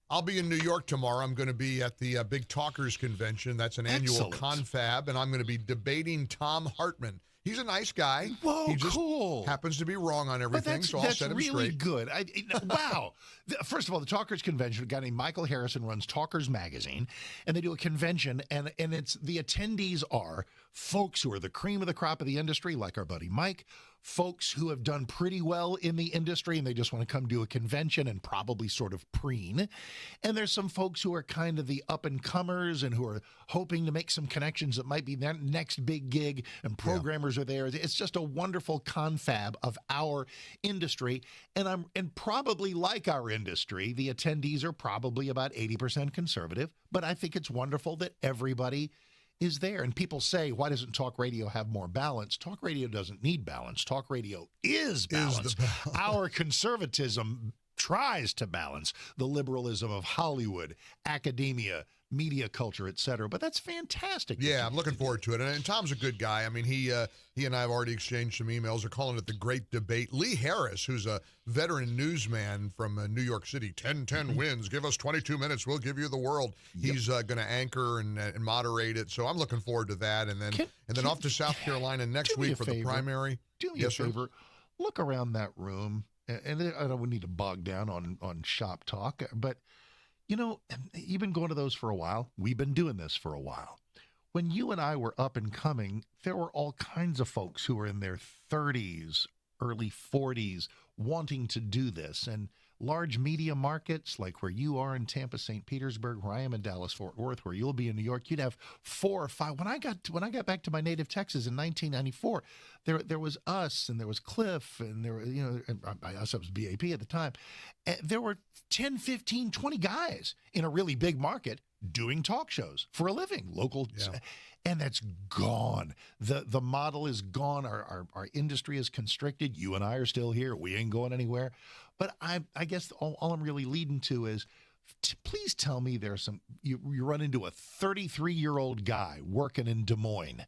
I'll be in New York tomorrow. I'm going to be at the Big Talkers Convention. That's an annual confab, and I'm going to be debating Tom Hartman. He's a nice guy. Whoa, he just cool. happens to be wrong on everything, so I'll set him really straight. Good. Wow. First of all, the Talkers Convention, a guy named Michael Harrison runs Talkers Magazine, and they do a convention, and it's the attendees are folks who are the cream of the crop of the industry, like our buddy Mike, folks who have done pretty well in the industry, and they just want to come do a convention and probably sort of preen. And there's some folks who are kind of the up-and-comers and who are hoping to make some connections that might be that next big gig, and programmers are there. It's just a wonderful confab of our industry, and probably like our industry, the attendees are probably about 80% conservative, but I think it's wonderful that everybody is there. And people say, why doesn't talk radio have more balance? Talk radio doesn't need balance. Talk radio is balance. Our conservatism tries to balance the liberalism of Hollywood, academia, media culture, etc. But that's fantastic. Yeah, I'm looking forward to it. And Tom's a good guy. I mean, he and I have already exchanged some emails. They're calling it the Great Debate. Lee Harris, who's a veteran newsman from New York City, 10-10 wins. Give us 22 minutes. We'll give you the world. He's going to anchor and moderate it. So I'm looking forward to that. And then off to South Carolina next week for the primary. Do me a favor. Look around that room. And I don't need to bog down on shop talk, but, you know, you've been going to those for a while. We've been doing this for a while. When you and I were up and coming, there were all kinds of folks who were in their 30s, early 40s, wanting to do this. And large media markets like where you are in Tampa, St. Petersburg, where I am in Dallas, Fort Worth, where you'll be in New York, you'd have 4 or 5. When I got back to my native Texas in 1994, there was us and there was Cliff and there were, you know, and by us it was BAP at the time. There were 10, 15, 20 guys in a really big market doing talk shows for a living, local. Yeah. And that's gone. The model is gone. Our industry is constricted. You and I are still here. We ain't going anywhere. But I guess all I'm really leading to is, please tell me there's some, you run into a 33-year-old guy working in Des Moines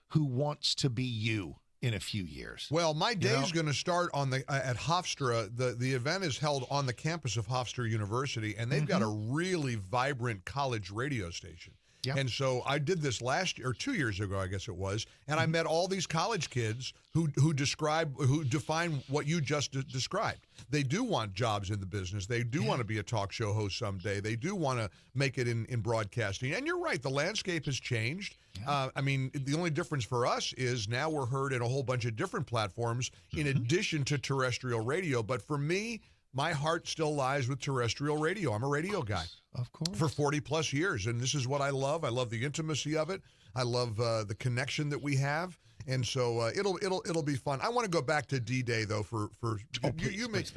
who wants to be you in a few years. Well, my day is going to start on at Hofstra. The event is held on the campus of Hofstra University, and they've got a really vibrant college radio station. Yep. And so I did this last year, or 2 years ago, I guess it was, and I met all these college kids who define what you just described. They do want jobs in the business. They do want to be a talk show host someday. They do want to make it in broadcasting. And you're right, the landscape has changed. Yeah. I mean, the only difference for us is now we're heard in a whole bunch of different platforms in addition to terrestrial radio. But for me, my heart still lies with terrestrial radio. I'm a radio guy. Of course. For 40 plus years. And this is what I love. I love the intimacy of it. I love the connection that we have. And so it'll be fun. I want to go back to D-Day though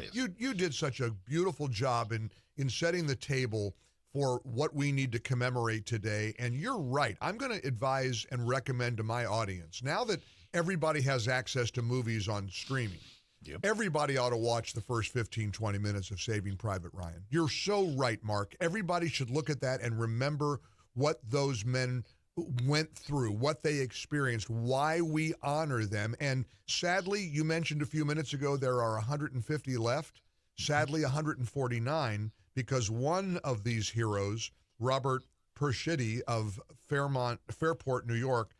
you did such a beautiful job in setting the table for what we need to commemorate today. And you're right. I'm going to advise and recommend to my audience, now that everybody has access to movies on streaming, everybody ought to watch the first 15, 20 minutes of Saving Private Ryan. You're so right, Mark. Everybody should look at that and remember what those men went through, what they experienced, why we honor them. And sadly, you mentioned a few minutes ago, there are 150 left. Sadly, 149, because one of these heroes, Robert Pershitti of Fairport, New York,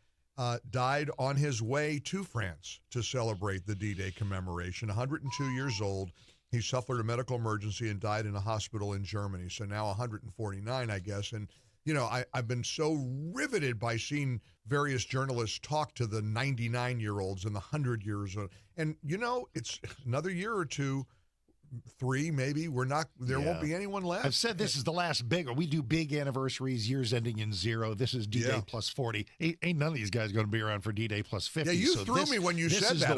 died on his way to France to celebrate the D-Day commemoration. 102 years old. He suffered a medical emergency and died in a hospital in Germany. So now 149, I guess. And, you know, I've been so riveted by seeing various journalists talk to the 99-year-olds and the 100-year-olds. And, you know, it's another year or two, 3 maybe, there won't be anyone left. I've said this is the last big, or we do big anniversaries, years ending in 0. This is D-Day plus 40. Ain't none of these guys going to be around for D-Day plus 50. Yeah, you threw me when you said that.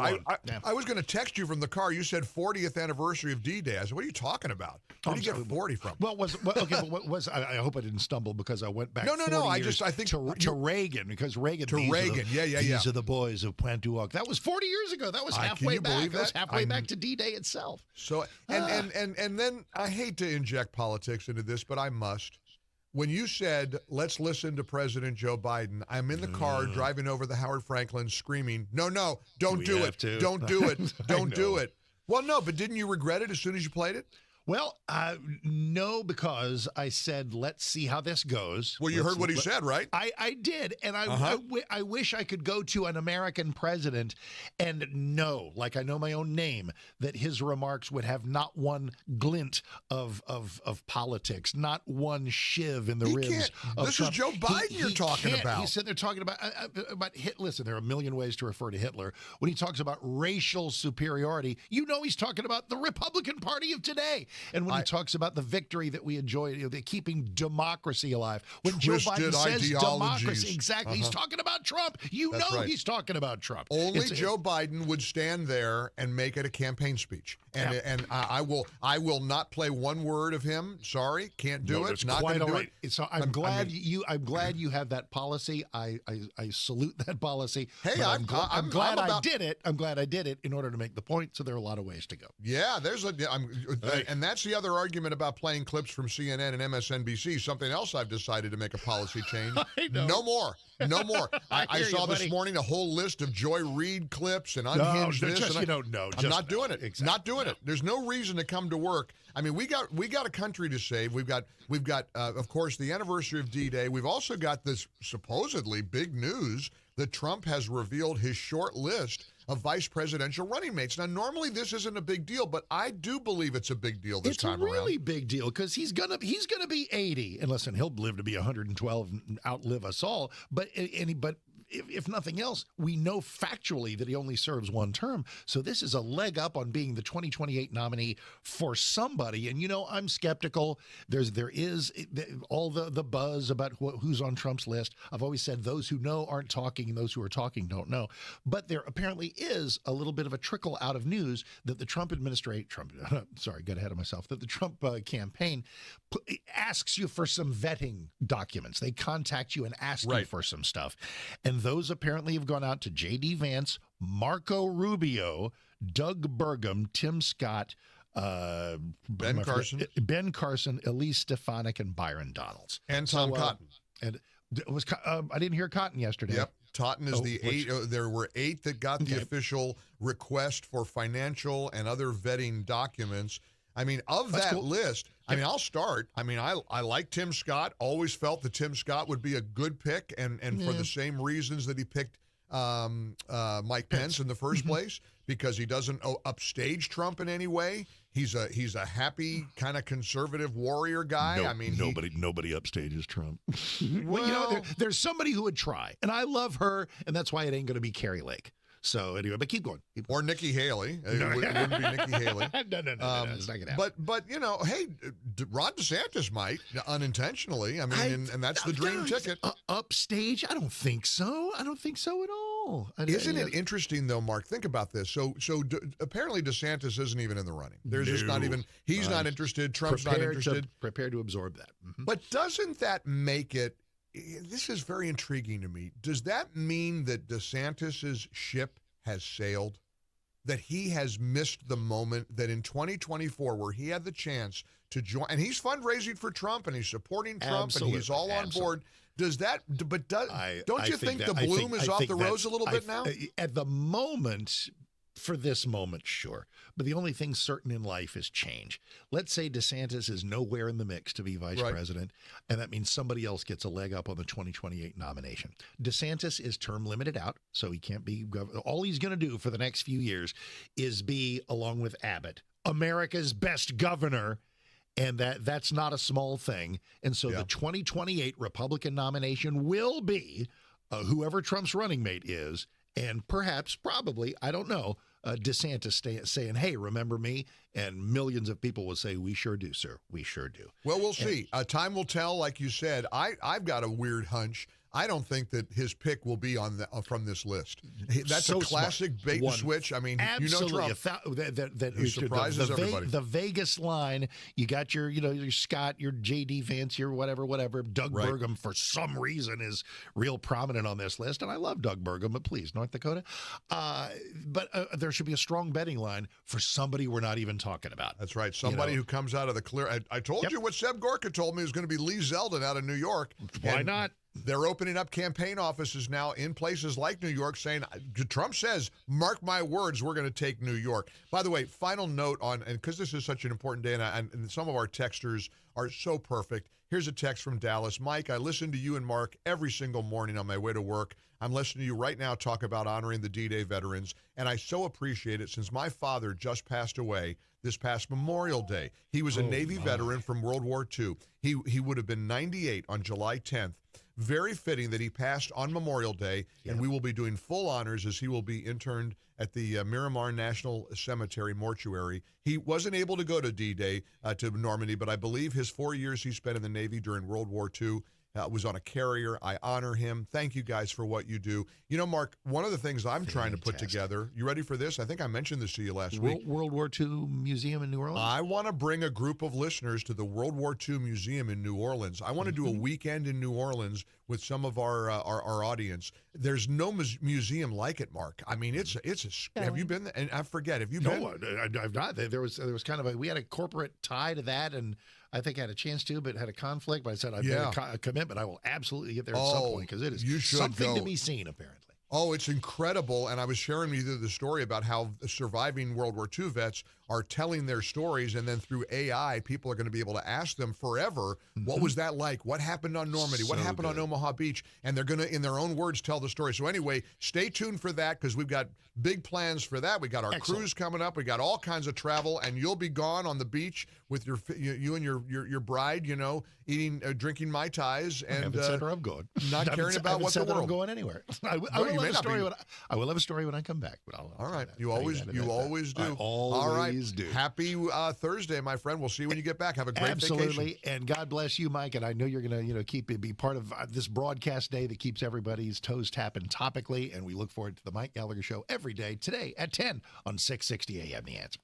I was going to text you from the car. You said 40th anniversary of D-Day. I said, what are you talking about? Where did you get 40 from? I hope I didn't stumble because I went back. No. I think to Reagan, because Reagan. These are the boys of Pointe du Hoc. That was 40 years ago. That was halfway back. That was halfway back to D-Day itself. So. And then I hate to inject politics into this, but I must. When you said, let's listen to President Joe Biden, I'm in the car driving over the Howard Franklin screaming, no, don't do it. Don't do it. Don't do it. Well, no, but didn't you regret it as soon as you played it? Well, no, because I said, let's see how this goes. Well, you heard what he said, right? I did. And I wish I could go to an American president and know, like I know my own name, that his remarks would have not one glint of politics, not one shiv in the ribs of This Trump. is Joe Biden you're talking about. He's sitting there talking about Hitler. Listen, there are a million ways to refer to Hitler. When he talks about racial superiority, you know he's talking about the Republican Party of today. And when he talks about the victory that we enjoy, the keeping democracy alive. When Joe Biden says democracy, exactly, he's talking about Trump. That's right. He's talking about Trump. Only Joe Biden would stand there and make it a campaign speech. And I will not play one word of him. Sorry, can't do it. Not going to do it. So I'm glad you have that policy. I salute that policy. Hey, I'm glad I did it. I'm glad I did it in order to make the point. So there are a lot of ways to go. Yeah, and that's the other argument about playing clips from CNN and MSNBC. Something else I've decided to make a policy change. No more. I saw this morning a whole list of Joy Reid clips and unhinged this. I'm not doing it. Exactly. Not doing it. There's no reason to come to work. I mean, we got a country to save. We've got of course the anniversary of D-Day. We've also got this supposedly big news that Trump has revealed his short list of vice presidential running mates. Now, normally this isn't a big deal, but I do believe it's a big deal this time around. It's a really big deal because he's gonna be 80, and listen, he'll live to be 112 and outlive us all. But if nothing else, we know factually that he only serves one term. So this is a leg up on being the 2028 nominee for somebody. And, I'm skeptical. There is all the buzz about who's on Trump's list. I've always said those who know aren't talking and those who are talking don't know. But there apparently is a little bit of a trickle out of news that the Trump got ahead of myself, that the Trump campaign asks you for some vetting documents. They contact you and ask you for some stuff. And those apparently have gone out to J.D. Vance, Marco Rubio, Doug Burgum, Tim Scott, Ben Carson, Elise Stefanik, and Byron Donalds. And Tom Cotton. And it was I didn't hear Cotton yesterday. Yep. Totten is the 8. There were 8 that got the official request for financial and other vetting documents. I mean, that list, I'll start. I like Tim Scott. Always felt that Tim Scott would be a good pick, and for the same reasons that he picked Mike Pence in the first place, because he doesn't upstage Trump in any way. He's a happy kind of conservative warrior guy. Nobody upstages Trump. Well, there's somebody who would try, and I love her, and that's why it ain't going to be Carrie Lake. So anyway, but keep going. Or Nikki Haley. It wouldn't be Nikki Haley. No, it's not gonna happen. But hey, Ron DeSantis might unintentionally. And that's the dream ticket. Upstage? I don't think so. I don't think so at all. Isn't it interesting though, Mark? Think about this. So apparently DeSantis isn't even in the running. There's just not even. He's not interested. Trump's not interested. Prepared to absorb that. Mm-hmm. But doesn't that make it? This is very intriguing to me. Does that mean that DeSantis's ship has sailed? That he has missed the moment that in 2024, where he had the chance to join, and he's fundraising for Trump and he's supporting Trump and he's all on board. Does that? But don't you think the bloom is off the rose a little bit now? At the moment. For this moment, sure. But the only thing certain in life is change. Let's say DeSantis is nowhere in the mix to be vice president, and that means somebody else gets a leg up on the 2028 nomination. DeSantis is term limited out, so he can't be governor. All he's going to do for the next few years is be, along with Abbott, America's best governor, and that's not a small thing. And so the 2028 Republican nomination will be whoever Trump's running mate is, and probably, I don't know, DeSantis saying, hey, remember me? And millions of people will say, we sure do, sir. We sure do. Well, we'll see. Time will tell, like you said. I've got a weird hunch. I don't think that his pick will be on from this list. That's a classic bait and switch. Trump. He surprises everybody. The Vegas line, you got your Scott, your J.D. Vance, your whatever. Doug Burgum, for some reason, is real prominent on this list. And I love Doug Burgum, but please, North Dakota. But there should be a strong betting line for somebody we're not even talking about. That's right. Somebody who comes out of the clear. I told you what Seb Gorka told me was going to be Lee Zeldin out of New York. Why not? They're opening up campaign offices now in places like New York, saying, Trump says, mark my words, we're going to take New York. By the way, final note on, and because this is such an important day, and some of our texters are so perfect. Here's a text from Dallas. Mike, I listen to you and Mark every single morning on my way to work. I'm listening to you right now talk about honoring the D-Day veterans, and I so appreciate it since my father just passed away this past Memorial Day. He was a Navy veteran from World War II. He would have been 98 on July 10th. Very fitting that he passed on Memorial Day, and we will be doing full honors as he will be interned at the Miramar National Cemetery mortuary. He wasn't able to go to D-Day to Normandy, but I believe his 4 years he spent in the Navy during World War II was on a carrier. I honor him. Thank you guys for what you do. You know, Mark, one of the things I'm trying to put together, you ready for this? I think I mentioned this to you last week. World War II Museum in New Orleans? I want to bring a group of listeners to the World War II Museum in New Orleans. I want to do a weekend in New Orleans with some of our audience. There's no museum like it, Mark. I mean, it's have you been there? And I forget, have you been? No, I've not. There was kind of we had a corporate tie to that, and I think I had a chance to, but had a conflict. But I said I've made a commitment. I will absolutely get there at some point because it is something to be seen, apparently. Oh, it's incredible. And I was sharing with you the story about how surviving World War II vets are telling their stories, and then through AI, people are going to be able to ask them forever, what was that like? What happened on Normandy? What happened on Omaha Beach? And they're going to, in their own words, tell the story. So anyway, stay tuned for that because we've got big plans for that. We got our cruise coming up. We got all kinds of travel, and you'll be gone on the beach with you and your bride, you know, eating, drinking Mai Tais, and I haven't said where I'm going. Not caring about what the world. I'm going anywhere. I will have a story when I come back. But all right, you always do. I always do. Happy Thursday, my friend. We'll see you when you get back. Have a great Absolutely. vacation. And God bless you, Mike. And I know you're going to be part of this broadcast day that keeps everybody's toes tapping topically. And we look forward to the Mike Gallagher Show every day today at 10 on 660 AM. The Answer.